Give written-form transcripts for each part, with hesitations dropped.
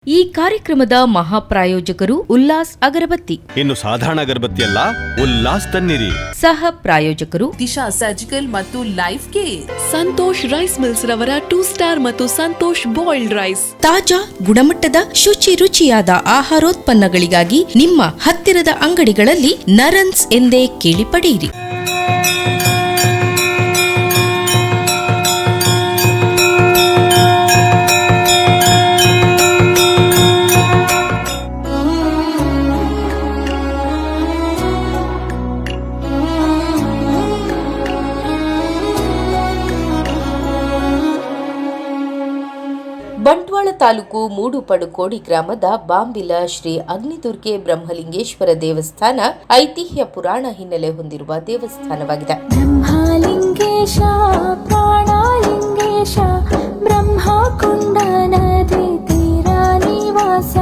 ಈ ಕಾರ್ಯಕ್ರಮದ ಮಹಾಪ್ರಾಯೋಜಕರು ಉಲ್ಲಾಸ್ ಅಗರಬತ್ತಿ. ಇನ್ನು ಸಾಧಾರಣ ಅಗರಬತ್ತಿ ಅಲ್ಲ, ಉಲ್ಲಾಸ್ ತನ್ನಿರಿ. ಸಹ ಪ್ರಾಯೋಜಕರು ದಿಶಾ ಸರ್ಜಿಕಲ್ ಮತ್ತು life care. Santosh rice mills ರವರ 2 ಸ್ಟಾರ್ ಮತ್ತು ಸಂತೋಷ್ ಬಾಯ್ಲ್ಡ್ ರೈಸ್. ತಾಜಾ ಗುಣಮಟ್ಟದ ಶುಚಿ ರುಚಿಯಾದ ಆಹಾರೋತ್ಪನ್ನಗಳಿಗಾಗಿ ನಿಮ್ಮ ಹತ್ತಿರದ ಅಂಗಡಿಗಳಲ್ಲಿ ನರನ್ಸ್ ಎಂದೇ ಕೇಳಿ ಪಡೆಯಿರಿ. ಬಂಟ್ವಾಳ ತಾಲೂಕು ಮೂಡುಪಡುಕೋಡಿ ಗ್ರಾಮದ ಬಾಂಬಿಲ ಶ್ರೀ ಅಗ್ನಿದುರ್ಗೆ ಬ್ರಹ್ಮಲಿಂಗೇಶ್ವರ ದೇವಸ್ಥಾನ ಐತಿಹ್ಯ ಪುರಾಣ ಹಿನ್ನೆಲೆ ಹೊಂದಿರುವ ದೇವಸ್ಥಾನವಾಗಿದೆ. ಬ್ರಹ್ಮಲಿಂಗೇಶ ಪ್ರಾಣಲಿಂಗೇಶ ಬ್ರಹ್ಮಕುಂಡ ನದಿ ತೀರ ನಿವಾಸ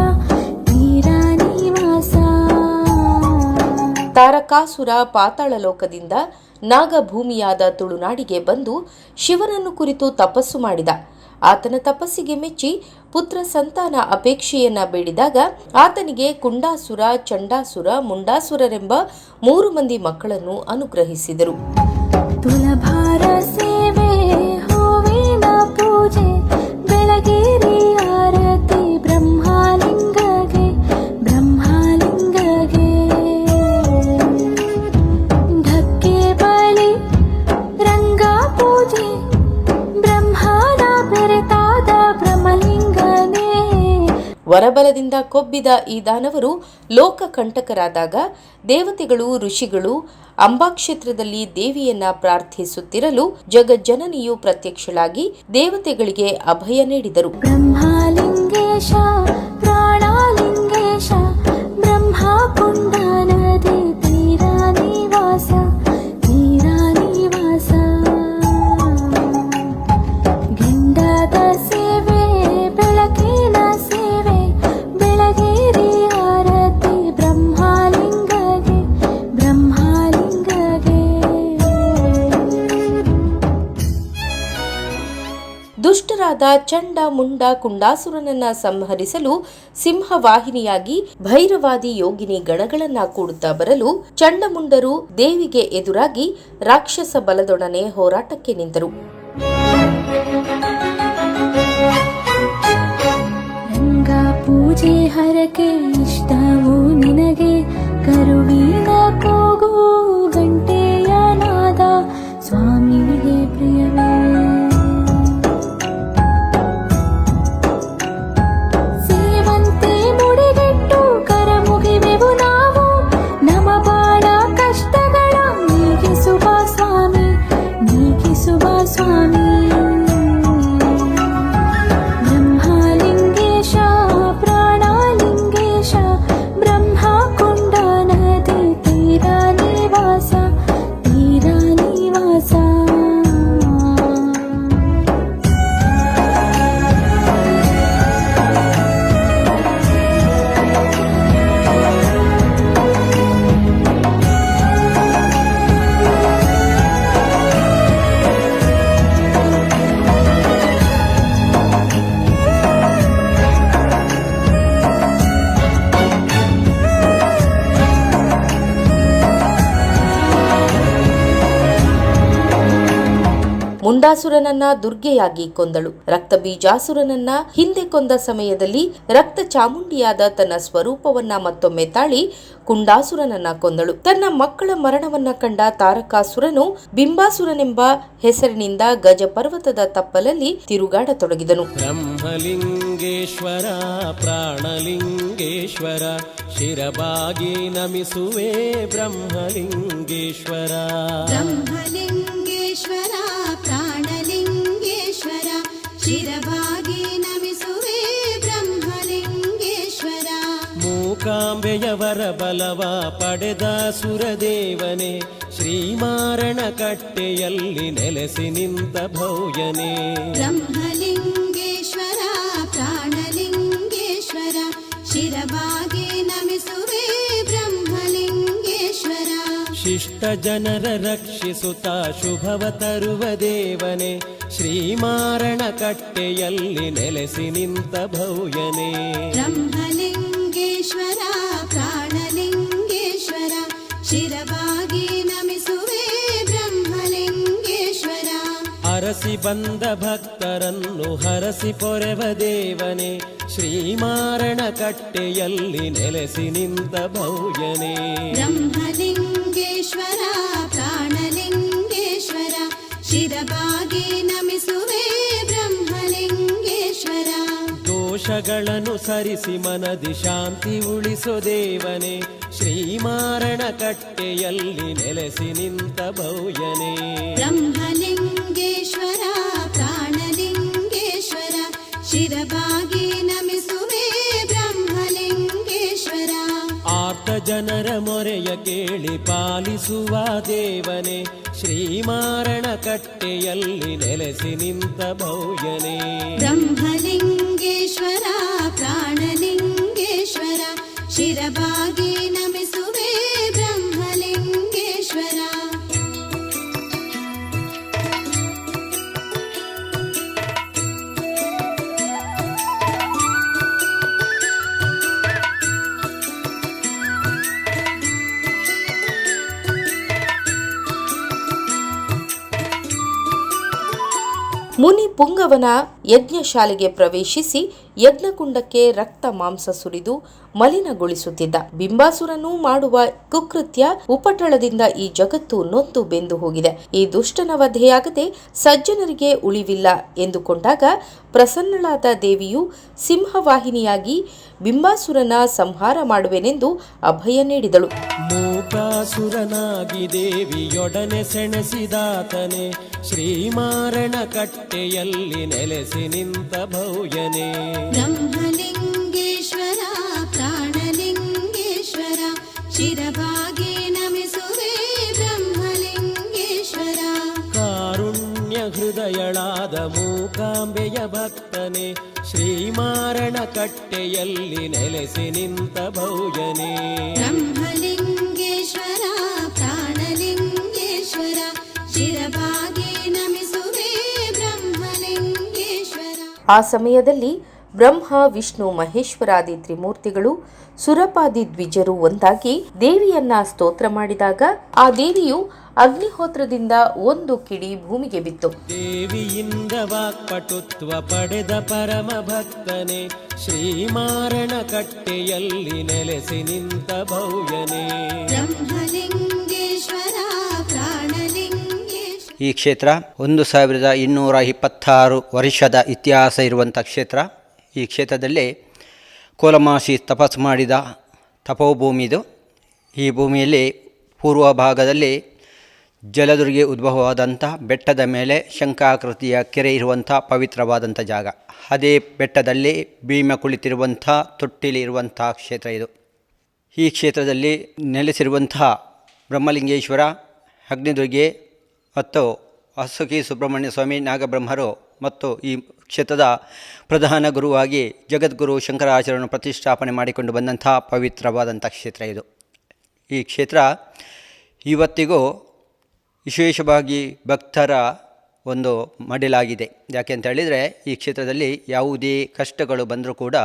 ತಾರಕಾಸುರ ಪಾತಾಳ ಲೋಕದಿಂದ ನಾಗಭೂಮಿಯಾದ ತುಳುನಾಡಿಗೆ ಬಂದು ಶಿವನನ್ನು ಕುರಿತು ತಪಸ್ಸು ಮಾಡಿದ. ಆತನ ತಪಸ್ಸಿಗೆ ಮೆಚ್ಚಿ ಪುತ್ರ ಸಂತಾನ ಅಪೇಕ್ಷೆಯನ್ನ ಬೇಡಿದಾಗ ಆತನಿಗೆ ಕುಂಡಾಸುರ, ಚಂಡಾಸುರ, ಮುಂಡಾಸುರರೆಂಬ 3 ಮಂದಿ ಮಕ್ಕಳನ್ನು ಅನುಗ್ರಹಿಸಿದರು. ತುಲಭಾರ ಸೇವೆ, ಹೂವಿನ ಪೂಜೆ, ಬೆಳಗೇರಿ ಆರತಿ ಬ್ರಹ್ಮಲಿಂಗಗೆ ಢಕ್ಕೆ ಬಲಿ ರಂಗ ಪೂಜೆ ವರಬಲದಿಂದ ಕೊಬ್ಬಿದ ಈ ದಾನವರು ಲೋಕಕಂಟಕರಾದಾಗ ದೇವತೆಗಳು, ಋಷಿಗಳು ಅಂಬಾಕ್ಷೇತ್ರದಲ್ಲಿ ದೇವಿಯನ್ನ ಪ್ರಾರ್ಥಿಸುತ್ತಿರಲು ಜಗಜ್ಜನನಿಯು ಪ್ರತ್ಯಕ್ಷಳಾಗಿ ದೇವತೆಗಳಿಗೆ ಅಭಯ ನೀಡಿದರು. ಬ್ರಹ್ಮಲಿಂಗೇಶ ಪ್ರಾಣಲಿಂಗೇಶ ಬ್ರಹ್ಮಕುಂಡ ನದಿ ತೀರ ನಿವಾಸ ಗಿಂಡದ ಸೇವೆ, ಬೆಳಕಿನ ಸೇವೆ, ಬೆಳಗೇರಿ ಆರತಿ ಬ್ರಹ್ಮಲಿಂಗಗೆ ದುಷ್ಟರಾದ ಚಂಡ, ಮುಂಡ, ಕುಂಡಾಸುರನನ್ನ ಸಂಹರಿಸಲು ಸಿಂಹವಾಹಿನಿಯಾಗಿ ಭೈರವಾದಿ ಯೋಗಿನಿ ಗಣಗಳನ್ನ ಕೂಡುತ್ತಾ ಬರಲು ಚಂಡಮುಂಡರು ದೇವಿಗೆ ಎದುರಾಗಿ ರಾಕ್ಷಸ ಬಲದೊಡನೆ ಹೋರಾಟಕ್ಕೆ ನಿಂತರು. ರಂಗ ಪೂಜೆ ಹರಕೆ ಇಷ್ಟವು ನಿನಗೆ, ಕರುವಿನ ಕೂಗು ಗಂಟೆಯ ನಾದ ಸ್ವಾಮಿಗೆ ಪ್ರಿಯವೇ. ಸೇವಂತೆ ಮುಡಿಗೆಟ್ಟು ಕರ ಮುಗಿವೆವು ನಾವು, ನಮ ಬಾಳ ಕಷ್ಟಗಳ ನೀಗಿಸುವ ಸ್ವಾಮಿ ಬ್ರಹ್ಮಲಿಂಗೇಶ ಪ್ರಾಣಲಿಂಗೇಶ ಬ್ರಹ್ಮಕುಂಡ ನದಿ ತೀರ ನಿವಾಸ ಮುಂಡಾಸುರನನ್ನ ದುರ್ಗೆಯಾಗಿ ಕೊಂದಳು. ರಕ್ತ ಬೀಜಾಸುರನನ್ನ ಹಿಂದೆ ಕೊಂದ ಸಮಯದಲ್ಲಿ ರಕ್ತ ಚಾಮುಂಡಿಯಾದ ತನ್ನ ಸ್ವರೂಪವನ್ನ ಮತ್ತೊಮ್ಮೆ ತಾಳಿ ಕುಂಡಾಸುರನನ್ನ ಕೊಂದಳು. ತನ್ನ ಮಕ್ಕಳ ಮರಣವನ್ನ ಕಂಡ ತಾರಕಾಸುರನು ಬಿಂಬಾಸುರನೆಂಬ ಹೆಸರಿನಿಂದ ಗಜ ಪರ್ವತದ ತಪ್ಪಲಲ್ಲಿ ತಿರುಗಾಡತೊಡಗಿದನು. ಬ್ರಹ್ಮಲಿಂಗೇಶ್ವರ ಪ್ರಾಣಲಿಂಗೇಶ್ವರ ಶಿರಬಾಗಿ ನಮಿಸುವೆ ಬ್ರಹ್ಮಲಿಂಗೇಶ್ವರ. ಬ್ರಹ್ಮಲಿಂಗೇಶ್ವರ ಪ್ರಾಣಲಿಂಗೇಶ್ವರ ಶಿರಬಾಗಿ ನಮಿಸುವೆ ಬ್ರಹ್ಮಲಿಂಗೇಶ್ವರ. ಮೂಕಾಂಬೆಯ ವರಬಲವ ಪಡೆದ ಸುರದೇವನೇ, ಶ್ರೀಮಾರಣ ಕಟ್ಟೆಯಲ್ಲಿ ನೆಲೆಸಿ ನಿಂತ ಭವ್ಯನೇ. ಬ್ರಹ್ಮಲಿಂಗೇಶ್ವರ ಪ್ರಾಣಲಿಂಗೇಶ್ವರ ಶಿರಬಾಗಿ ನಮಿಸುವೆ ಬ್ರಹ್ಮಲಿಂಗೇಶ್ವರ. ಶಿಷ್ಟ ಜನರ ರಕ್ಷಿಸುತ್ತ ಶುಭವ ತರುವ ದೇವನೇ, ಶ್ರೀಮಾರಣಕಟ್ಟೆಯಲ್ಲಿ ನೆಲೆಸಿ ನಿಂತ ಭವ್ಯನೇ. ಬ್ರಹ್ಮಲಿಂಗೇಶ್ವರ ಪ್ರಾಣಲಿಂಗೇಶ್ವರ ಶಿರವಾಗಿ ನಮಿಸುವೆ ಬ್ರಹ್ಮಲಿಂಗೇಶ್ವರ. ಅರಸಿ ಬಂದ ಭಕ್ತರನ್ನು ಹರಸಿ ಪೊರೆವ ದೇವನೇ, ಶ್ರೀಮಾರಣಕಟ್ಟೆಯಲ್ಲಿ ನೆಲೆಸಿ ನಿಂತ ಭವ್ಯನೇ. ಬ್ರಹ್ಮಲಿಂಗೇಶ್ವರ ಪ್ರಾಣಲಿಂಗೇಶ್ವರ ಶಿರವಾಗಿ ನಮಿಸುವೆ ಬ್ರಹ್ಮಲಿಂಗೇಶ್ವರ. ದೋಷಗಳನ್ನು ಸರಿಸಿ ಮನದಿ ಶಾಂತಿ ಉಳಿಸೋ ದೇವನೇ, ಶ್ರೀಮಾರಣಕಟ್ಟೆಯಲ್ಲಿ ನೆಲೆಸಿ ನಿಂತ ಭವ್ಯನೇ. ಬ್ರಹ್ಮಲಿಂಗೇಶ್ವರ ಪ್ರಾಣಲಿಂಗೇಶ್ವರ ಶಿರವಾಗಿ ನಮಿಸುವೆ ಬ್ರಹ್ಮಲಿಂಗೇಶ್ವರ. ಆರ್ತ ಜನರ ಮೊರೆಯ ಕೇಳಿ ಪಾಲಿಸುವ ದೇವನೇ, ಶ್ರೀಮಾರಣಕಟ್ಟೆಯಲ್ಲಿ ನೆಲೆಸಿ ನಿಂತ ಭವ್ಯನೇ. ಬ್ರಹ್ಮಲಿಂಗೇಶ್ವರ ಪ್ರಾಣಲಿಂಗೇಶ್ವರ ಶಿರವಾಗಿ ನಮಿಸುವೆ ಬ್ರಹ್ಮಲಿಂಗೇಶ್ವರ. ಮುನಿ ಪುಂಗವನ ಯಜ್ಞಶಾಲೆಗೆ ಪ್ರವೇಶಿಸಿ ಯಜ್ಞಕುಂಡಕ್ಕೆ ರಕ್ತ ಮಾಂಸ ಸುರಿದು ಮಲಿನಗೊಳಿಸುತ್ತಿದ್ದ. ಬಿಂಬಾಸುರನು ಮಾಡುವ ಕುಕೃತ್ಯ ಉಪಟಳದಿಂದ ಈ ಜಗತ್ತು ನೊಂದು ಬೆಂದು ಹೋಗಿದೆ. ಈ ದುಷ್ಟನ ವಧೆಯಾಗದೆ ಸಜ್ಜನರಿಗೆ ಉಳಿವಿಲ್ಲ ಎಂದುಕೊಂಡಾಗ ಪ್ರಸನ್ನಳಾದ ದೇವಿಯು ಸಿಂಹವಾಹಿನಿಯಾಗಿ ಬಿಂಬಾಸುರನ ಸಂಹಾರ ಮಾಡುವೆನೆಂದು ಅಭಯ ನೀಡಿದಳು. ಮೂಕಾಸುರನಾಗಿ ದೇವಿಯೊಡನೆ ಸೆಣಸಿದಾತನೆ, ಶ್ರೀಮಾರಣಕಟ್ಟೆಯಲ್ಲಿ ನೆಲೆಸಿ ನಿಂತ ಭವ್ಯನೇ. ಬ್ರಹ್ಮಲಿಂಗೇಶ್ವರ ಪ್ರಾಣಲಿಂಗೇಶ್ವರ ಶಿರವಾಗಿ ನಮಿಸುವೆ ಬ್ರಹ್ಮಲಿಂಗೇಶ್ವರ. ಕಾರುಣ್ಯ ಹೃದಯಳಾದ ಮೂಕಾಂಬೆಯ ಭಕ್ತನೆ, ಶ್ರೀಮಾರಣಕಟ್ಟೆಯಲ್ಲಿ ನೆಲೆಸಿ ನಿಂತ ಭವ್ಯನೇ. ಬ್ರಹ್ಮಲಿಂಗೇಶ್ವರ ಪ್ರಾಣಲಿಂಗೇಶ್ವರ ಶಿರವಾಗಿ ನಮಿಸುವೆ ಬ್ರಹ್ಮಲಿಂಗೇಶ್ವರ. ಆ ಸಮಯದಲ್ಲಿ ಬ್ರಹ್ಮ ವಿಷ್ಣು ಮಹೇಶ್ವರಾದಿ ತ್ರಿಮೂರ್ತಿಗಳು ಸುರಪಾದಿ ದ್ವಿಜರು ಒಂದಾಗಿ ದೇವಿಯನ್ನ ಸ್ತೋತ್ರ ಮಾಡಿದಾಗ ಆ ದೇವಿಯು ಅಗ್ನಿಹೋತ್ರದಿಂದ ಒಂದು ಕಿಡಿ ಭೂಮಿಗೆ ಬಿತ್ತು. ದೇವಿಯಿಂದ ವಾಕ್ಪಟುತ್ವ ಪಡೆದ ಪರಮ ಭಕ್ತನೆ, ಶ್ರೀಮಾರಣಕಟ್ಟೆಯಲ್ಲಿ ನೆಲೆಸಿ ನಿಂತ ಭವ್ಯನೇ. ಬ್ರಹ್ಮಲಿಂಗೇಶ್ವರ ಪ್ರಾಣಲಿಂಗೇಶ್ವರ. ಈ ಕ್ಷೇತ್ರ 1226 ವರ್ಷದ ಇತಿಹಾಸ ಇರುವಂಥ ಕ್ಷೇತ್ರ. ಈ ಕ್ಷೇತ್ರದಲ್ಲಿ ಕೋಲಮಾಸಿ ತಪಸ್ಸು ಮಾಡಿದ ತಪೋಭೂಮಿ ಇದು. ಈ ಭೂಮಿಯಲ್ಲಿ ಪೂರ್ವ ಭಾಗದಲ್ಲಿ ಜಲದುರ್ಗೆ ಉದ್ಭವವಾದಂಥ ಬೆಟ್ಟದ ಮೇಲೆ ಶಂಖಾಕೃತಿಯ ಕೆರೆ ಇರುವಂಥ ಪವಿತ್ರವಾದಂಥ ಜಾಗ. ಅದೇ ಬೆಟ್ಟದಲ್ಲಿ ಭೀಮ ಕುಳಿತಿರುವಂಥ ತೊಟ್ಟಿಲಿ ಇರುವಂಥ ಕ್ಷೇತ್ರ ಇದು. ಈ ಕ್ಷೇತ್ರದಲ್ಲಿ ನೆಲೆಸಿರುವಂಥ ಬ್ರಹ್ಮಲಿಂಗೇಶ್ವರ, ಅಗ್ನಿದುರ್ಗೆ ಮತ್ತು ವಾಸುಕಿ ಸುಬ್ರಹ್ಮಣ್ಯ ಸ್ವಾಮಿ ನಾಗಬ್ರಹ್ಮರು ಮತ್ತು ಈ ಕ್ಷೇತ್ರದ ಪ್ರಧಾನ ಗುರುವಾಗಿ ಜಗದ್ಗುರು ಶಂಕರಾಚಾರ್ಯರನ್ನು ಪ್ರತಿಷ್ಠಾಪನೆ ಮಾಡಿಕೊಂಡು ಬಂದಂಥ ಪವಿತ್ರವಾದಂಥ ಕ್ಷೇತ್ರ ಇದು. ಈ ಕ್ಷೇತ್ರ ಇವತ್ತಿಗೂ ವಿಶೇಷವಾಗಿ ಭಕ್ತರ ಒಂದು ಮಡಿಲಾಗಿದೆ. ಯಾಕೆ ಅಂತ ಹೇಳಿದರೆ, ಈ ಕ್ಷೇತ್ರದಲ್ಲಿ ಯಾವುದೇ ಕಷ್ಟಗಳು ಬಂದರೂ ಕೂಡ,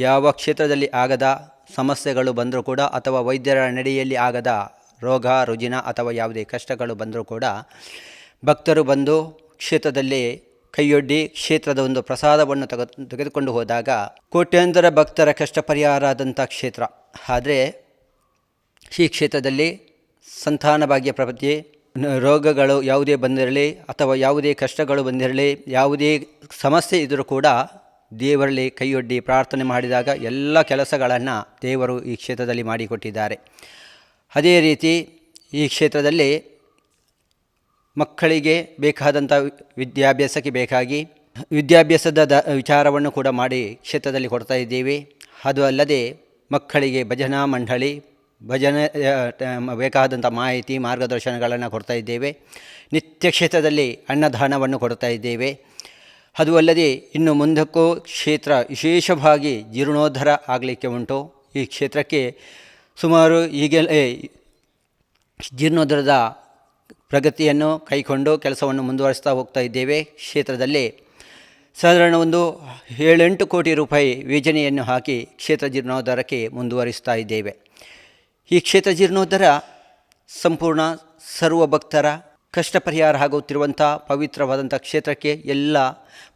ಯಾವ ಕ್ಷೇತ್ರದಲ್ಲಿ ಆಗದ ಸಮಸ್ಯೆಗಳು ಬಂದರೂ ಕೂಡ, ಅಥವಾ ವೈದ್ಯರ ನಡೆಯಲ್ಲಿ ಆಗದ ರೋಗ ರುಜಿನ ಅಥವಾ ಯಾವುದೇ ಕಷ್ಟಗಳು ಬಂದರೂ ಕೂಡ ಭಕ್ತರು ಬಂದು ಕ್ಷೇತ್ರದಲ್ಲಿ ಕೈಯೊಡ್ಡಿ ಕ್ಷೇತ್ರದ ಒಂದು ಪ್ರಸಾದವನ್ನು ತೆಗೆದುಕೊಂಡು ಹೋದಾಗ ಕೋಟ್ಯಾಂತರ ಭಕ್ತರ ಕಷ್ಟ ಪರಿಹಾರ ಆದಂಥ ಕ್ಷೇತ್ರ. ಆದರೆ ಈ ಕ್ಷೇತ್ರದಲ್ಲಿ ಸಂತಾನ ಭಾಗ್ಯ ಪ್ರಾಪ್ತಿ, ರೋಗಗಳು ಯಾವುದೇ ಬಂದಿರಲಿ ಅಥವಾ ಯಾವುದೇ ಕಷ್ಟಗಳು ಬಂದಿರಲಿ, ಯಾವುದೇ ಸಮಸ್ಯೆ ಇದ್ದರೂ ಕೂಡ ದೇವರಲ್ಲಿ ಕೈಯೊಡ್ಡಿ ಪ್ರಾರ್ಥನೆ ಮಾಡಿದಾಗ ಎಲ್ಲ ಕೆಲಸಗಳನ್ನು ದೇವರು ಈ ಕ್ಷೇತ್ರದಲ್ಲಿ ಮಾಡಿಕೊಟ್ಟಿದ್ದಾರೆ. ಅದೇ ರೀತಿ ಈ ಕ್ಷೇತ್ರದಲ್ಲಿ ಮಕ್ಕಳಿಗೆ ಬೇಕಾದಂಥ ವಿದ್ಯಾಭ್ಯಾಸಕ್ಕೆ ಬೇಕಾಗಿ ವಿದ್ಯಾಭ್ಯಾಸದ ವಿಚಾರವನ್ನು ಕೂಡ ಮಾಡಿ ಕ್ಷೇತ್ರದಲ್ಲಿ ಕೊಡ್ತಾ ಇದ್ದೀವಿ. ಅದು ಅಲ್ಲದೆ ಮಕ್ಕಳಿಗೆ ಭಜನಾ ಮಂಡಳಿ, ಭಜನೆ ಬೇಕಾದಂಥ ಮಾಹಿತಿ ಮಾರ್ಗದರ್ಶನಗಳನ್ನು ಕೊಡ್ತಾ ಇದ್ದೇವೆ. ನಿತ್ಯ ಕ್ಷೇತ್ರದಲ್ಲಿ ಅನ್ನದಾನವನ್ನು ಕೊಡ್ತಾ ಇದ್ದೇವೆ. ಅದು ಅಲ್ಲದೆ ಇನ್ನು ಮುಂದಕ್ಕೂ ಕ್ಷೇತ್ರ ವಿಶೇಷವಾಗಿ ಜೀರ್ಣೋದ್ಧಾರ ಆಗಲಿಕ್ಕೆ ಉಂಟು. ಈ ಕ್ಷೇತ್ರಕ್ಕೆ ಸುಮಾರು ಈಗಲೇ ಜೀರ್ಣೋದ್ಧಾರದ ಪ್ರಗತಿಯನ್ನು ಕೈಕೊಂಡು ಕೆಲಸವನ್ನು ಮುಂದುವರಿಸ್ತಾ ಹೋಗ್ತಾ ಇದ್ದೇವೆ. ಕ್ಷೇತ್ರದಲ್ಲಿ ಸಾಧಾರಣ ಒಂದು 7-8 ಕೋಟಿ ರೂಪಾಯಿ ಯೋಜನೆಯನ್ನು ಹಾಕಿ ಕ್ಷೇತ್ರ ಜೀರ್ಣೋದ್ಧಾರಕ್ಕೆ ಮುಂದುವರಿಸ್ತಾ ಇದ್ದೇವೆ. ಈ ಕ್ಷೇತ್ರ ಜೀರ್ಣೋದ್ಧಾರ ಸಂಪೂರ್ಣ ಸರ್ವ ಭಕ್ತರ ಕಷ್ಟ ಪರಿಹಾರ ಆಗುತ್ತಿರುವಂಥ ಪವಿತ್ರವಾದಂಥ ಕ್ಷೇತ್ರಕ್ಕೆ ಎಲ್ಲ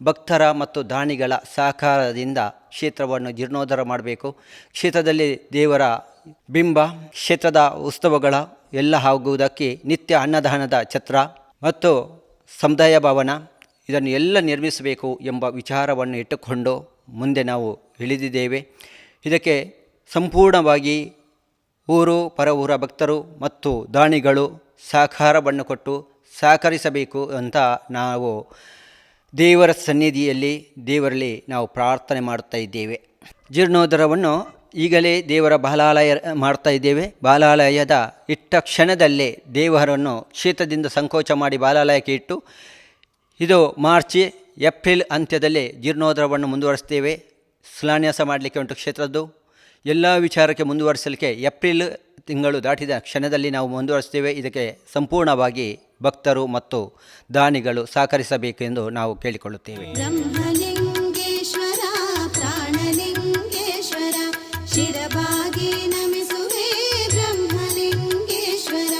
ಭಕ್ತರ ಮತ್ತು ದಾನಿಗಳ ಸಹಕಾರದಿಂದ ಕ್ಷೇತ್ರವನ್ನು ಜೀರ್ಣೋದ್ಧಾರ ಮಾಡಬೇಕು. ಕ್ಷೇತ್ರದಲ್ಲಿ ದೇವರ ಬಿಂಬ, ಕ್ಷೇತ್ರದ ಉತ್ಸವಗಳ ಎಲ್ಲ ಆಗುವುದಕ್ಕೆ ನಿತ್ಯ ಅನ್ನದಾನದ ಛತ್ರ ಮತ್ತು ಸಮುದಾಯ ಭವನ ಇದನ್ನು ಎಲ್ಲ ನಿರ್ಮಿಸಬೇಕು ಎಂಬ ವಿಚಾರವನ್ನು ಇಟ್ಟುಕೊಂಡು ಮುಂದೆ ನಾವು ಇಳಿದಿದ್ದೇವೆ. ಇದಕ್ಕೆ ಸಂಪೂರ್ಣವಾಗಿ ಊರು ಪರ ಊರ ಭಕ್ತರು ಮತ್ತು ದಾನಿಗಳು ಸಹಕಾರವನ್ನು ಕೊಟ್ಟು ಸಹಕರಿಸಬೇಕು ಅಂತ ನಾವು ದೇವರ ಸನ್ನಿಧಿಯಲ್ಲಿ ದೇವರಲ್ಲಿ ನಾವು ಪ್ರಾರ್ಥನೆ ಮಾಡ್ತಾ ಇದ್ದೇವೆ. ಜೀರ್ಣೋದ್ಧಾರವನ್ನು ಈಗಲೇ ದೇವರ ಬಾಲಾಲಯ ಮಾಡ್ತಾ ಇದ್ದೇವೆ. ಬಾಲಾಲಯದ ಇಟ್ಟ ಕ್ಷಣದಲ್ಲೇ ದೇವರನ್ನು ಕ್ಷೇತ್ರದಿಂದ ಸಂಕೋಚ ಮಾಡಿ ಬಾಲಾಲಯಕ್ಕೆ ಇಟ್ಟು ಇದು ಮಾರ್ಚ್ ಏಪ್ರಿಲ್ ಅಂತ್ಯದಲ್ಲಿ ಜೀರ್ಣೋದ್ಧಾರವನ್ನು ಮುಂದುವರಿಸ್ತೇವೆ. ಶಿಲಾನ್ಯಾಸ ಮಾಡಲಿಕ್ಕೆ ಉಂಟು ಕ್ಷೇತ್ರದ್ದು ಎಲ್ಲ ವಿಚಾರಕ್ಕೆ ಮುಂದುವರಿಸಲಿಕ್ಕೆ ಏಪ್ರಿಲ್ ತಿಂಗಳು ದಾಟಿದ ಕ್ಷಣದಲ್ಲಿ ನಾವು ಮುಂದುವರಿಸ್ತೇವೆ. ಇದಕ್ಕೆ ಸಂಪೂರ್ಣವಾಗಿ ಭಕ್ತರು ಮತ್ತು ದಾನಿಗಳು ಸಹಕರಿಸಬೇಕೆಂದು ನಾವು ಕೇಳಿಕೊಳ್ಳುತ್ತೇವೆ. ಬ್ರಹ್ಮಲಿಂಗೇಶ್ವರ ಪ್ರಾಣಲಿಂಗೇಶ್ವರ ಶಿರಬಾಗಿ ನಮಿಸುವೆ ಬ್ರಹ್ಮಲಿಂಗೇಶ್ವರ.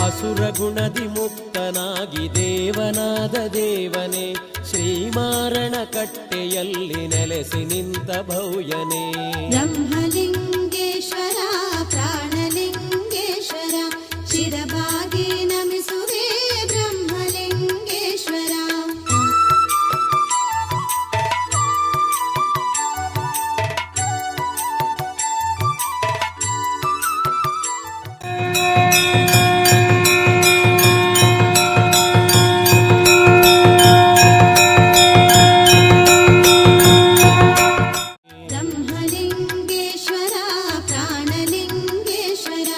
ಅಸುರ ಗುಣದಿ ಮುಕ್ತನಾಗಿ ದೇವನಾದ ದೇವನೇ ಶ್ರೀಮಾರಣ ಕಟ್ಟೆಯಲ್ಲಿ ನೆಲೆಸಿ ನಿಂತ ಭವ್ಯನೇ. ಬ್ರಹ್ಮಲಿಂಗೇಶ್ವರ ಪ್ರಾಣಲಿಂಗೇಶ್ವರ ಶಿರಬಾಗಿ ನಮಿಸುವೆ ಬ್ರಹ್ಮಲಿಂಗೇಶ್ವರ. ಬ್ರಹ್ಮಲಿಂಗೇಶ್ವರ ಪ್ರಾಣಲಿಂಗೇಶ್ವರ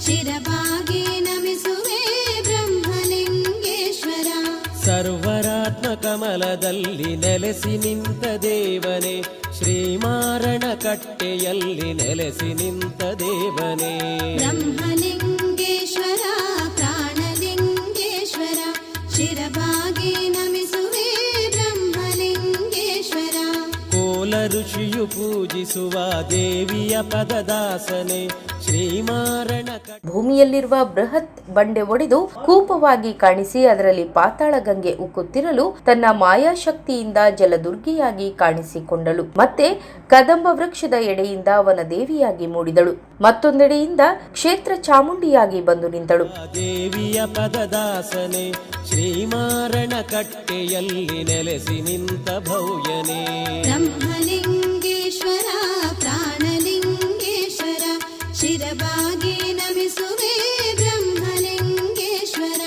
ಶಿರಬಾಗಿ ನಮಿಸುವೆ ಬ್ರಹ್ಮಲಿಂಗೇಶ್ವರ. ಸರ್ವರಾತ್ಮ ಕಮಲದಲ್ಲಿ ನೆಲೆಸಿ ನಿಂತ ದೇವನೇ ಶ್ರೀಮಾರಣ ಕಟ್ಟೆಯಲ್ಲಿ ನೆಲೆಸಿ ನಿಂತ ದೇವನೇ. ಬ್ರಹ್ಮಲಿಂಗೇಶ್ವರ ಪ್ರಾಣಲಿಂಗೇಶ್ವರ ಶಿರಬಾಗಿ ನಮಿಸುವೆ ಬ್ರಹ್ಮಲಿಂಗೇಶ್ವರ. ಕೋಲ ಋಷಿಯು ಪೂಜಿಸುವ ದೇವಿಯ ಪದದಾಸನೆ ಶ್ರೀಮಾರಣ ಭೂಮಿಯಲ್ಲಿರುವ ಬೃಹತ್ ಬಂಡೆ ಒಡೆದು ಕೂಪವಾಗಿ ಕಾಣಿಸಿ ಅದರಲ್ಲಿ ಪಾತಾಳ ಗಂಗೆ ಉಕ್ಕುತ್ತಿರಲು ತನ್ನ ಮಾಯಾಶಕ್ತಿಯಿಂದ ಜಲದುರ್ಗಿಯಾಗಿ ಕಾಣಿಸಿಕೊಂಡಳು. ಮತ್ತೆ ಕದಂಬ ವೃಕ್ಷದ ಎಡೆಯಿಂದ ಅವನ ದೇವಿಯಾಗಿ ಮೂಡಿದಳು. ಮತ್ತೊಂದೆಡೆಯಿಂದ ಕ್ಷೇತ್ರ ಚಾಮುಂಡಿಯಾಗಿ ಬಂದು ನಿಂತಳು. ದೇವಿಯ ಪದದಾಸನೆ ಶ್ರೀಮಾರಣ ಕಟ್ಟೆಯಲ್ಲಿ ನೆಲೆಸಿ ನಿಂತ ಭವ್ಯನೇ. ಬ್ರಹ್ಮಲಿಂಗೇಶ್ವರ ಪ್ರಾಣಲಿಂಗೇಶ್ವರ ಶಿರಬಾಗಿ ನಮಿಸುವೆ ಬ್ರಹ್ಮಲಿಂಗೇಶ್ವರ.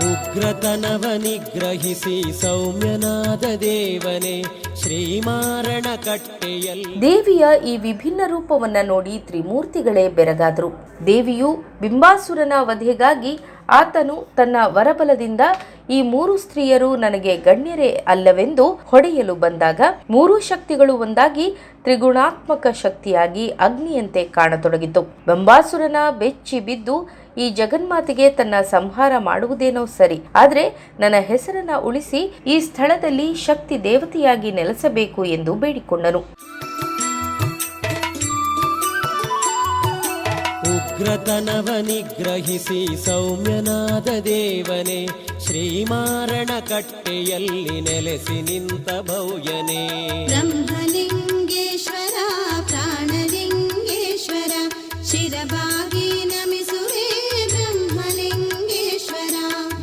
ಉಗ್ರತನವ ನಿಗ್ರಹಿಸಿ ಸೌಮ್ಯನಾದ ದೇವನೇ ಶ್ರೀಮಾರಣ ಕಟ್ಟೆಯಲ್ಲಿ. ದೇವಿಯ ಈ ವಿಭಿನ್ನ ರೂಪವನ್ನ ನೋಡಿ ತ್ರಿಮೂರ್ತಿಗಳೇ ಬೆರಗಾದರು. ದೇವಿಯು ಬಿಂಬಾಸುರನ ವಧೆಗಾಗಿ ಆತನು ತನ್ನ ವರಬಲದಿಂದ ಈ 3 ಸ್ತ್ರೀಯರು ನನಗೆ ಗಣ್ಯರೇ ಅಲ್ಲವೆಂದು ಹೊಡೆಯಲು ಬಂದಾಗ 3 ಶಕ್ತಿಗಳು ಒಂದಾಗಿ ತ್ರಿಗುಣಾತ್ಮಕ ಶಕ್ತಿಯಾಗಿ ಅಗ್ನಿಯಂತೆ ಕಾಣತೊಡಗಿತು. ಬಿಂಬಾಸುರನ ಬೆಚ್ಚಿ ಬಿದ್ದು ಈ ಜಗನ್ಮಾತೆಗೆ ತನ್ನ ಸಂಹಾರ ಮಾಡುವುದೇನೋ ಸರಿ, ಆದರೆ ನನ್ನ ಹೆಸರನ್ನ ಉಳಿಸಿ ಈ ಸ್ಥಳದಲ್ಲಿ ಶಕ್ತಿ ದೇವತೆಯಾಗಿ ನೆಲೆಸಬೇಕು ಎಂದು ಬೇಡಿಕೊಂಡನು. ಉಗ್ರತನವ ನಿಗ್ರಹಿಸಿ ಸೌಮ್ಯನಾದ ದೇವನೇ ಶ್ರೀಮಾರಣ ಕಟ್ಟೆಯಲ್ಲಿ ನೆಲೆಸಿ ನಿಂತ ಭವ್ಯನೇ. ಬ್ರಹ್ಮಲಿಂಗೇಶ್ವರ ಪ್ರಾಣಲಿಂಗೇಶ್ವರ ಶಿರಬಾಗಿ ನಮಿಸುವೆ ಬ್ರಹ್ಮಲಿಂಗೇಶ್ವರ.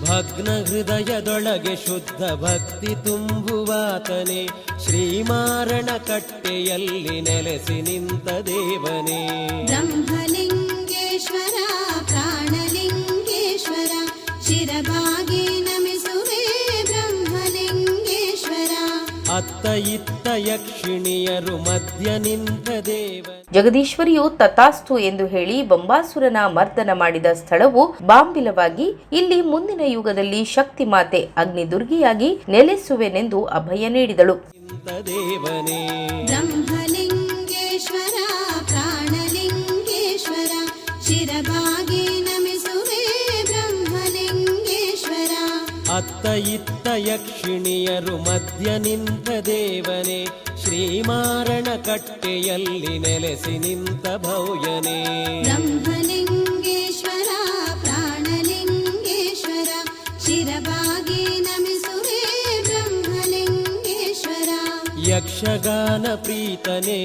ಭಗ್ನ ಹೃದಯದೊಳಗೆ ಶುದ್ಧ ಭಕ್ತಿ ತುಂಬುವಾತನೇ ಶ್ರೀಮಾರಣ ಕಟ್ಟೆಯಲ್ಲಿ ನೆಲೆಸಿ ನಿಂತ ದೇವನೇ. ಬ್ರಹ್ಮಲಿಂಗೇಶ್ವರ ಪ್ರಾಣಲಿಂಗೇಶ್ವರ ಶಿರಬಾಗಿ ನಮಿಸುವೆ ಬ್ರಹ್ಮಲಿಂಗೇಶ್ವರ. ಅತ್ತ ಇತ್ತ ಯಕ್ಷಿಣಿಯರು ಮಧ್ಯ ನಿಂತ ದೇವ. ಜಗದೀಶ್ವರಿಯು ತಥಾಸ್ತು ಎಂದು ಹೇಳಿ ಬಂಬಾಸುರನ ಮರ್ದನ ಮಾಡಿದ ಸ್ಥಳವು ಬಾಂಬಿಲವಾಗಿ ಇಲ್ಲಿ ಮುಂದಿನ ಯುಗದಲ್ಲಿ ಶಕ್ತಿ ಮಾತೆ ಅಗ್ನಿದುರ್ಗಿಯಾಗಿ ನೆಲೆಸುವೆನೆಂದು ಅಭಯ ನೀಡಿದಳು. ದೇವನೇ ಬ್ರಹ್ಮಲಿಂಗೇಶ್ವರ ಪ್ರಾಣಲಿಂಗೇಶ್ವರ ಶಿರಬಾಗಿ ನಮಿಸುವೆ ಬ್ರಹ್ಮಲಿಂಗೇಶ್ವರ. ಅತ್ತ ಇತ್ತ ಯಕ್ಷಿಣಿಯರು ಮಧ್ಯ ನಿಂತ ದೇವನೇ ಶ್ರೀಮಾರಣ ಕಟ್ಟೆಯಲ್ಲಿ ನೆಲೆಸಿ ನಿಂತ ಭವ್ಯನೇ. ಬ್ರಹ್ಮಲಿಂಗೇಶ್ವರ ಪ್ರಾಣಲಿಂಗೇಶ್ವರ ಶಿರಬಾಗಿ ನಮಿಸುವೆ ಬ್ರಹ್ಮಲಿಂಗೇಶ್ವರ. ಯಕ್ಷಗಾನ ಪ್ರೀತನೇ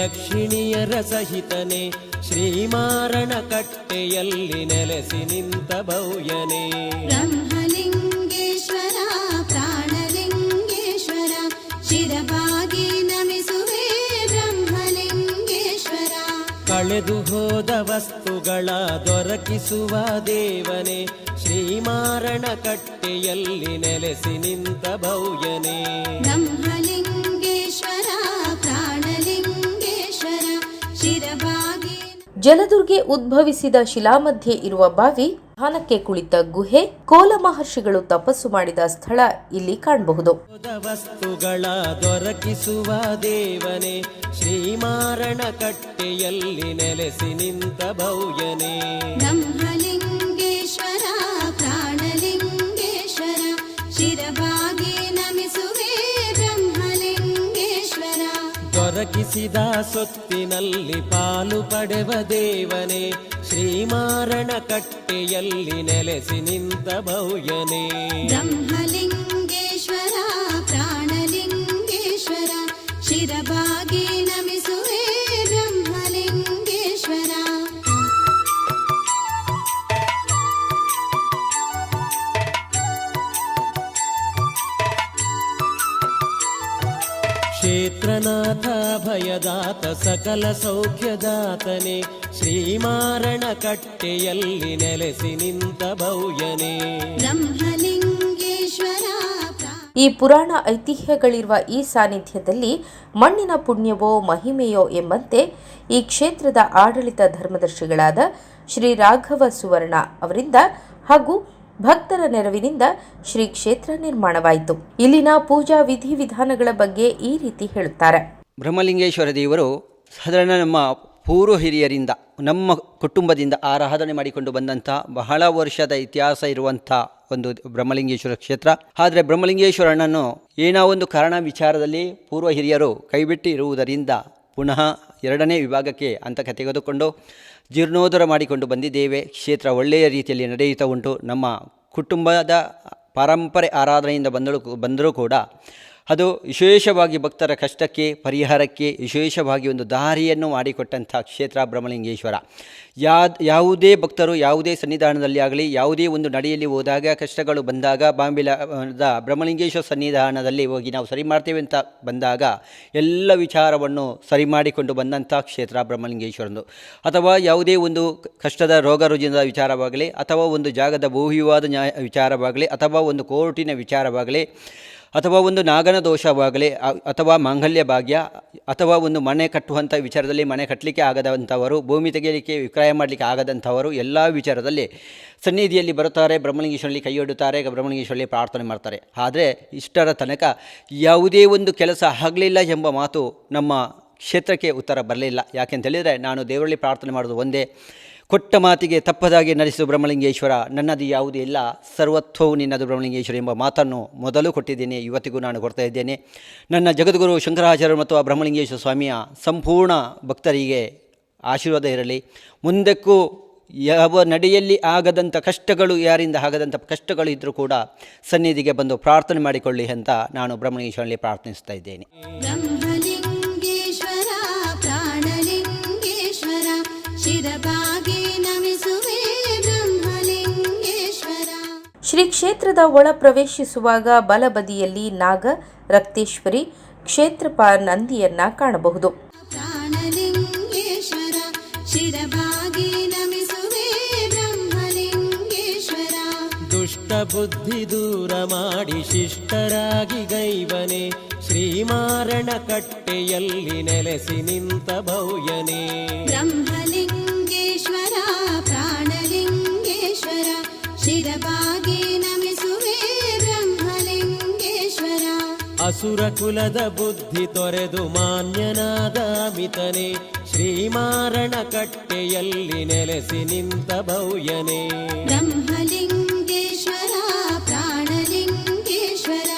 ಯಕ್ಷಿಣಿಯರ ಸಹಿತನೇ ಶ್ರೀಮಾರಣ ಕಟ್ಟೆಯಲ್ಲಿ ನೆಲೆಸಿ ನಿಂತ ಭವ್ಯನೇ. ಬ್ರಹ್ಮಲಿಂಗೇಶ್ವರ ಪ್ರಾಣಲಿಂಗೇಶ್ವರ ಶಿರಬಾಗಿ ನಮಿಸುವೆ ಬ್ರಹ್ಮಲಿಂಗೇಶ್ವರ. ಕಳೆದು ಹೋದ ವಸ್ತುಗಳ ದೊರಕಿಸುವ ದೇವನೇ ಶ್ರೀಮಾರಣ ಕಟ್ಟೆಯಲ್ಲಿ ನೆಲೆಸಿ ನಿಂತ ಭವ್ಯನೇ. ಬ್ರಹ್ಮಲಿಂಗೇಶ್ವರ ಪ್ರಾಣಲಿಂಗೇಶ್ವರ ಶಿರಬಾಗಿ. ಜಲದುರ್ಗೆ ಉದ್ಭವಿಸಿದ ಶಿಲಾಮಧ್ಯೆ ಇರುವ ಬಾವಿ, ಧ್ಯಾನಕ್ಕೆ ಕುಳಿತ ಗುಹೆ, ಕೋಲ ಮಹರ್ಷಿಗಳು ತಪಸ್ಸು ಮಾಡಿದ ಸ್ಥಳ ಇಲ್ಲಿ ಕಾಣಬಹುದು. ವಸ್ತುಗಳ ದೊರಕಿಸುವ ದೇವನೇ ಶ್ರೀಮಾರಣ ಕಟ್ಟೆಯಲ್ಲಿ ನೆಲೆಸಿ ನಿಂತ ಭವ್ಯನೇ. ಬ್ರಹ್ಮಲಿಂಗೇಶ್ವರ ಪ್ರಾಣಲಿಂಗೇಶ್ವರ ಶಿರಬಾಗಿ ನಮಿಸುವೆ ಬ್ರಹ್ಮಲಿಂಗೇಶ್ವರ. ದೊರಕಿಸಿದ ಸೊತ್ತಿನಲ್ಲಿ ಪಾಲು ಪಡೆವ ದೇವನೇ ಶ್ರೀಮಾರಣ ಕಟ್ಟೆಯಲ್ಲಿ ನೆಲೆಸಿ ನಿಂತ ಭವ್ಯನೇ. ಬ್ರಹ್ಮಲಿಂಗೇಶ್ವರ ಪ್ರಾಣಲಿಂಗೇಶ್ವರ ಶಿರಬಾಗಿ ನಮಿಸುವೆ ಬ್ರಹ್ಮಲಿಂಗೇಶ್ವರ. ಕ್ಷೇತ್ರನಾಥ ಭಯದಾತ ಸಕಲ ಸೌಖ್ಯದಾತನೇ ಶ್ರೀಮಾರಣ ಕಟ್ಟೆಯಲ್ಲಿ ನೆಲೆಸಿ ನಿಂತ ಭವ್ಯನೇ. ಬ್ರಹ್ಮಲಿಂಗೇಶ್ವರ. ಈ ಪುರಾಣ ಐತಿಹ್ಯಗಳಿರುವ ಈ ಸಾನ್ನಿಧ್ಯದಲ್ಲಿ ಮಣ್ಣಿನ ಪುಣ್ಯವೋ ಮಹಿಮೆಯೋ ಎಂಬಂತೆ ಈ ಕ್ಷೇತ್ರದ ಆಡಳಿತ ಧರ್ಮದರ್ಶಿಗಳಾದ ಶ್ರೀ ರಾಘವ ಸುವರ್ಣ ಅವರಿಂದ ಹಾಗೂ ಭಕ್ತರ ನೆರವಿನಿಂದ ಶ್ರೀ ಕ್ಷೇತ್ರ ನಿರ್ಮಾಣವಾಯಿತು. ಇಲ್ಲಿನ ಪೂಜಾ ವಿಧಿವಿಧಾನಗಳ ಬಗ್ಗೆ ಈ ರೀತಿ ಹೇಳುತ್ತಾರೆ. ಬ್ರಹ್ಮಲಿಂಗೇಶ್ವರ ದೇವರು ಸಾಧಾರಣ ನಮ್ಮ ಪೂರ್ವ ಹಿರಿಯರಿಂದ ನಮ್ಮ ಕುಟುಂಬದಿಂದ ಆರಾಧನೆ ಮಾಡಿಕೊಂಡು ಬಂದಂಥ ಬಹಳ ವರ್ಷದ ಇತಿಹಾಸ ಇರುವಂಥ ಒಂದು ಬ್ರಹ್ಮಲಿಂಗೇಶ್ವರ ಕ್ಷೇತ್ರ. ಆದರೆ ಬ್ರಹ್ಮಲಿಂಗೇಶ್ವರನನ್ನು ಏನೋ ಒಂದು ಕಾರಣ ವಿಚಾರದಲ್ಲಿ ಪೂರ್ವ ಹಿರಿಯರು ಕೈಬಿಟ್ಟು ಇರುವುದರಿಂದ ಪುನಃ ಎರಡನೇ ವಿಭಾಗಕ್ಕೆ ಅಂತ ತೆಗೆದುಕೊಂಡು ಜೀರ್ಣೋದ್ಧಾರ ಮಾಡಿಕೊಂಡು ಬಂದಿದ್ದೇವೆ. ಕ್ಷೇತ್ರ ಒಳ್ಳೆಯ ರೀತಿಯಲ್ಲಿ ನಡೆಯುತ್ತಾ ಉಂಟು. ನಮ್ಮ ಕುಟುಂಬದ ಪರಂಪರೆ ಆರಾಧನೆಯಿಂದ ಬಂದರೂ ಕೂಡ ಅದು ವಿಶೇಷವಾಗಿ ಭಕ್ತರ ಕಷ್ಟಕ್ಕೆ ಪರಿಹಾರಕ್ಕೆ ವಿಶೇಷವಾಗಿ ಒಂದು ದಾರಿಯನ್ನು ಮಾಡಿಕೊಟ್ಟಂಥ ಕ್ಷೇತ್ರ ಬ್ರಹ್ಮಲಿಂಗೇಶ್ವರ. ಯಾವುದೇ ಭಕ್ತರು ಯಾವುದೇ ಸನ್ನಿಧಾನದಲ್ಲಿ ಆಗಲಿ ಯಾವುದೇ ಒಂದು ನಡೆಯಲ್ಲಿ ಹೋದಾಗ ಕಷ್ಟಗಳು ಬಂದಾಗ ಬಾಂಬಿಲದ ಬ್ರಹ್ಮಲಿಂಗೇಶ್ವರ ಸನ್ನಿಧಾನದಲ್ಲಿ ಹೋಗಿ ನಾವು ಸರಿ ಮಾಡ್ತೇವೆ ಅಂತ ಬಂದಾಗ ಎಲ್ಲ ವಿಚಾರವನ್ನು ಸರಿ ಮಾಡಿಕೊಂಡು ಬಂದಂಥ ಕ್ಷೇತ್ರ ಬ್ರಹ್ಮಲಿಂಗೇಶ್ವರಂದು. ಅಥವಾ ಯಾವುದೇ ಒಂದು ಕಷ್ಟದ ರೋಗ ರುಜಿನದ ವಿಚಾರವಾಗಲಿ ಅಥವಾ ಒಂದು ಜಾಗದ ಭೂವಿವಾದ ವಿಚಾರವಾಗಲಿ ಅಥವಾ ಒಂದು ಕೋರ್ಟಿನ ವಿಚಾರವಾಗಲಿ ಅಥವಾ ಒಂದು ನಾಗನ ದೋಷವಾಗಲಿ ಅಥವಾ ಮಾಂಗಲ್ಯ ಭಾಗ್ಯ ಅಥವಾ ಒಂದು ಮನೆ ಕಟ್ಟುವಂಥ ವಿಚಾರದಲ್ಲಿ ಮನೆ ಕಟ್ಟಲಿಕ್ಕೆ ಆಗದಂಥವರು, ಭೂಮಿ ತೆಗೆಯಲಿಕ್ಕೆ ವಿಕ್ರಯ ಮಾಡಲಿಕ್ಕೆ ಆಗದಂಥವರು ಎಲ್ಲ ವಿಚಾರದಲ್ಲಿ ಸನ್ನಿಧಿಯಲ್ಲಿ ಬರುತ್ತಾರೆ, ಬ್ರಹ್ಮಲಿಂಗೇಶ್ವರಲ್ಲಿ ಕೈಯೊಡ್ಡುತ್ತಾರೆ, ಬ್ರಹ್ಮಲಿಂಗೇಶ್ವರಲ್ಲಿ ಪ್ರಾರ್ಥನೆ ಮಾಡ್ತಾರೆ. ಆದರೆ ಇಷ್ಟರ ತನಕ ಯಾವುದೇ ಒಂದು ಕೆಲಸ ಆಗಲಿಲ್ಲ ಎಂಬ ಮಾತು ನಮ್ಮ ಕ್ಷೇತ್ರಕ್ಕೆ ಉತ್ತರ ಬರಲಿಲ್ಲ. ಯಾಕೆಂತೇಳಿದರೆ ನಾನು ದೇವರಲ್ಲಿ ಪ್ರಾರ್ಥನೆ ಮಾಡೋದು ಒಂದೇ, ಕೊಟ್ಟ ಮಾತಿಗೆ ತಪ್ಪದಾಗಿ ನಡೆಸು ಬ್ರಹ್ಮಲಿಂಗೇಶ್ವರ, ನನ್ನದು ಯಾವುದೂ ಇಲ್ಲ, ಸರ್ವತ್ವವು ನಿನ್ನದು ಬ್ರಹ್ಮಲಿಂಗೇಶ್ವರ ಎಂಬ ಮಾತನ್ನು ಮೊದಲು ಕೊಟ್ಟಿದ್ದೇನೆ, ಇವತ್ತಿಗೂ ನಾನು ಕೊಡ್ತಾ ಇದ್ದೇನೆ. ನನ್ನ ಜಗದ್ಗುರು ಶಂಕರಾಚಾರ್ಯರು ಮತ್ತು ಆ ಬ್ರಹ್ಮಲಿಂಗೇಶ್ವರ ಸ್ವಾಮಿಯ ಸಂಪೂರ್ಣ ಭಕ್ತರಿಗೆ ಆಶೀರ್ವಾದ ಇರಲಿ. ಮುಂದಕ್ಕೂ ಯಾವ ನಡೆಯಲ್ಲಿ ಆಗದಂಥ ಕಷ್ಟಗಳು, ಯಾರಿಂದ ಆಗದಂಥ ಕಷ್ಟಗಳು ಇದ್ದರೂ ಕೂಡ ಸನ್ನಿಧಿಗೆ ಬಂದು ಪ್ರಾರ್ಥನೆ ಮಾಡಿಕೊಳ್ಳಿ ಅಂತ ನಾನು ಬ್ರಹ್ಮಲಿಂಗೇಶ್ವರಲ್ಲಿ ಪ್ರಾರ್ಥಿಸ್ತಾ ಇದ್ದೇನೆ. ಬ್ರಹ್ಮಲಿಂಗೇಶ್ವರ ಪ್ರಾಣಲಿಂಗೇಶ್ವರ ಶಿರಬಾಗಿ ನಮಿಸುವೆ ಬ್ರಹ್ಮಲಿಂಗೇಶ್ವರ. ಶ್ರೀ ಕ್ಷೇತ್ರದ ಒಳ ಪ್ರವೇಶಿಸುವಾಗ ಬಲಬದಿಯಲ್ಲಿ ನಾಗ, ರಕ್ತೇಶ್ವರಿ, ಕ್ಷೇತ್ರಪ ನಂದಿಯನ್ನ ಕಾಣಬಹುದು. ಪ್ರಾಣಲಿಂಗೇಶ್ವರ ಶಿರಬಾಗಿ ನಮಿಸುವೆ ಬ್ರಹ್ಮಲಿಂಗೇಶ್ವರ. ದುಷ್ಟ ಬುದ್ಧಿ ದೂರ ಮಾಡಿ ಶಿಷ್ಟರಾಗಿ ಗೈವನೆ ಶ್ರೀಮಾರಣ ಕಟ್ಟೆಯಲ್ಲಿ ನೆಲೆಸಿ ನಿಂತ ಭವ್ಯನೇ. ಬ್ರಹ್ಮಲಿಂಗೇಶ್ವರ ಪ್ರಾಣಲಿಂಗೇಶ್ವರ ಶಿರಬಾಗಿ ನಮಿಸುವೆ ಬ್ರಹ್ಮಲಿಂಗೇಶ್ವರ. ಅಸುರ ಕುಲದ ಬುದ್ಧಿ ತೊರೆದು ಮಾನ್ಯನಾದ ಅಮಿತನೇ, ಶ್ರೀಮಾರಣ ಕಟ್ಟೆಯಲ್ಲಿ ನೆಲೆಸಿ ನಿಂತ ಭವ್ಯನೇ. ಬ್ರಹ್ಮಲಿಂಗೇಶ್ವರ ಪ್ರಾಣಲಿಂಗೇಶ್ವರ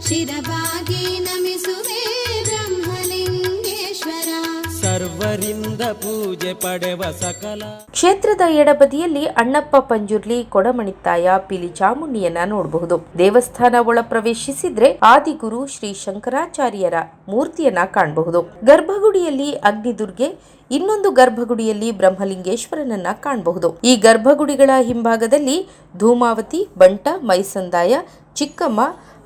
ಶಿರಬಾಗಿ ನಮಿಸುವೆ ಬ್ರಹ್ಮಲಿಂಗೇಶ್ವರ. ಸರ್ವರಿಂದ ಪೂಜೆ ಪಡೆವ ಸಕಲ. ಕ್ಷೇತ್ರದ ಎಡಬದಿಯಲ್ಲಿ ಅಣ್ಣಪ್ಪ ಪಂಜುರ್ಲಿ ಕೊಡಮಣಿತ್ತಾಯ ಪಿಲಿ ಚಾಮುಂಡಿಯನ್ನ ನೋಡಬಹುದು. ದೇವಸ್ಥಾನ ಒಳ ಪ್ರವೇಶಿಸಿದ್ರೆ ಆದಿಗುರು ಶ್ರೀ ಶಂಕರಾಚಾರ್ಯರ ಮೂರ್ತಿಯನ್ನ ಕಾಣಬಹುದು. ಗರ್ಭಗುಡಿಯಲ್ಲಿ ಅಗ್ನಿದುರ್ಗೆ, ಇನ್ನೊಂದು ಗರ್ಭಗುಡಿಯಲ್ಲಿ ಬ್ರಹ್ಮಲಿಂಗೇಶ್ವರನನ್ನ ಕಾಣಬಹುದು. ಈ ಗರ್ಭಗುಡಿಗಳ ಹಿಂಭಾಗದಲ್ಲಿ ಧೂಮಾವತಿ, ಬಂಟ, ಮೈಸಂದಾಯ, ಚಿಕ್ಕಮ್ಮ,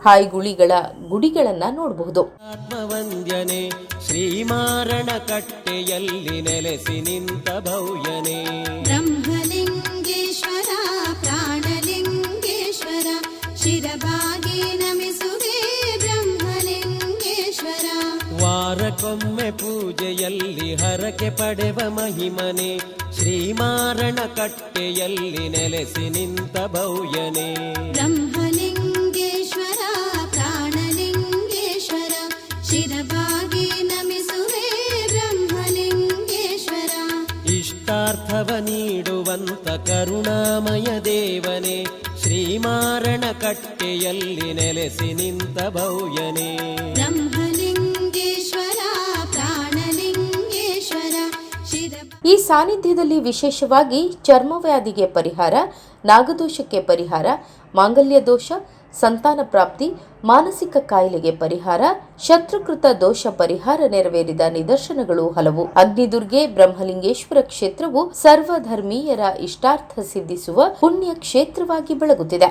ಹಾಯ್ಗುಳಿಗಳ ಗುಡಿಗಳನ್ನ ನೋಡಬಹುದು. ಆತ್ಮವಂದ್ಯನೇ ಶ್ರೀಮಾರಣ ಕಟ್ಟೆಯಲ್ಲಿ ನೆಲೆಸಿ ನಿಂತ ಭವ್ಯನೇ. ಬ್ರಹ್ಮಲಿಂಗೇಶ್ವರ ಪ್ರಾಣಲಿಂಗೇಶ್ವರ ಶಿರಬಾಗಿ ನಮಿಸುವೆ ಬ್ರಹ್ಮಲಿಂಗೇಶ್ವರ. ವಾರಕ್ಕೊಮ್ಮೆ ಪೂಜೆಯಲ್ಲಿ ಹರಕೆ ಪಡೆವ ಮಹಿಮನೆ, ಶ್ರೀಮಾರಣ ಕಟ್ಟೆಯಲ್ಲಿ ನೆಲೆಸಿ ನಿಂತ ಭವ್ಯನೇ. ಬ್ರಹ್ಮಲಿಂಗೇಶ್ವರ ಪ್ರಾಣಲಿಂಗೇಶ್ವರ ಶಿರಬಾಗಿ ನಮಿಸುವೆ ಬ್ರಹ್ಮಲಿಂಗೇಶ್ವರ. ಇಷ್ಟಾರ್ಥವ ನೀಡುವಂತ ಕರುಣಾಮಯ ದೇವನೇ, ಶ್ರೀಮಾರಣ ಕಟ್ಟೆಯಲ್ಲಿ ನೆಲೆಸಿ ನಿಂತ ಭವ್ಯನೇ. ಬ್ರಹ್ಮಲಿಂಗೇಶ್ವರ ಪ್ರಾಣಲಿಂಗೇಶ್ವರ ಈ ಸಾನ್ನಿಧ್ಯದಲ್ಲಿ ವಿಶೇಷವಾಗಿ ಚರ್ಮವ್ಯಾಧಿಗೆ ಪರಿಹಾರ, ನಾಗದೋಷಕ್ಕೆ ಪರಿಹಾರ, ಮಾಂಗಲ್ಯ ದೋಷ, ಸಂತಾನ ಪ್ರಾಪ್ತಿ, ಮಾನಸಿಕ ಕಾಯಿಲೆಗೆ ಪರಿಹಾರ, ಶತ್ರುಕೃತ ದೋಷ ಪರಿಹಾರ ನೆರವೇರಿದ ನಿದರ್ಶನಗಳು ಹಲವು. ಅಗ್ನಿದುರ್ಗೆ ಬ್ರಹ್ಮಲಿಂಗೇಶ್ವರ ಕ್ಷೇತ್ರವು ಸರ್ವಧರ್ಮೀಯರ ಇಷ್ಟಾರ್ಥ ಸಿದ್ಧಿಸುವ ಪುಣ್ಯ ಕ್ಷೇತ್ರವಾಗಿ ಬೆಳಗುತ್ತಿದೆ.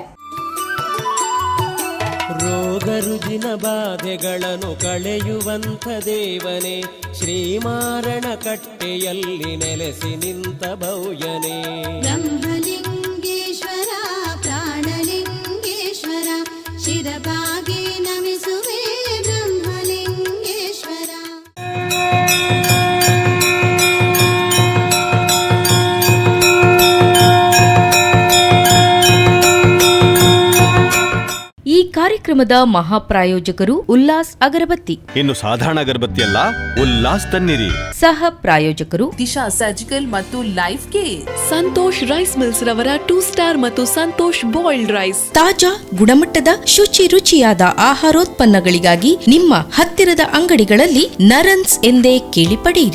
ರೋಗ ರುಜಿನ ಬಾಧೆಗಳನ್ನು ಕಳೆಯುವಂಥ ದೇವನೇ, ಶ್ರೀಮಾರಣ ಕಟ್ಟೆಯಲ್ಲಿ ನೆಲೆಸಿ ನಿಂತ ಭವ್ಯನೇ. ಬ್ರಹ್ಮಲಿಂಗೇಶ್ವರ ಪ್ರಾಣಲಿಂಗೇಶ್ವರ ಶಿರಬಾಗಿ ನಮಿಸುವೆ ಬ್ರಹ್ಮಲಿಂಗೇಶ್ವರ. ಈ ಕಾರ್ಯಕ್ರಮದ ಮಹಾಪ್ರಾಯೋಜಕರು ಉಲ್ಲಾಸ್ ಅಗರಬತ್ತಿ. ಇನ್ನು ಸಾಧಾರಣ ಅಗರಬತ್ತಿಯಲ್ಲ, ಉಲ್ಲಾಸ್ ತನ್ನಿರಿ. ಸಹ ಪ್ರಾಯೋಜಕರು ದಿಶಾ ಸರ್ಜಿಕಲ್ ಮತ್ತು life care. Santosh rice mills ರವರ 2 ಸ್ಟಾರ್ ಮತ್ತು ಸಂತೋಷ್ ಬಾಯ್ಲ್ಡ್ ರೈಸ್. ತಾಜಾ ಗುಣಮಟ್ಟದ ಶುಚಿ ರುಚಿಯಾದ ಆಹಾರೋತ್ಪನ್ನಗಳಿಗಾಗಿ ನಿಮ್ಮ ಹತ್ತಿರದ ಅಂಗಡಿಗಳಲ್ಲಿ ನರನ್ಸ್ ಎಂದೇ ಕೇಳಿ ಪಡೆಯಿರಿ.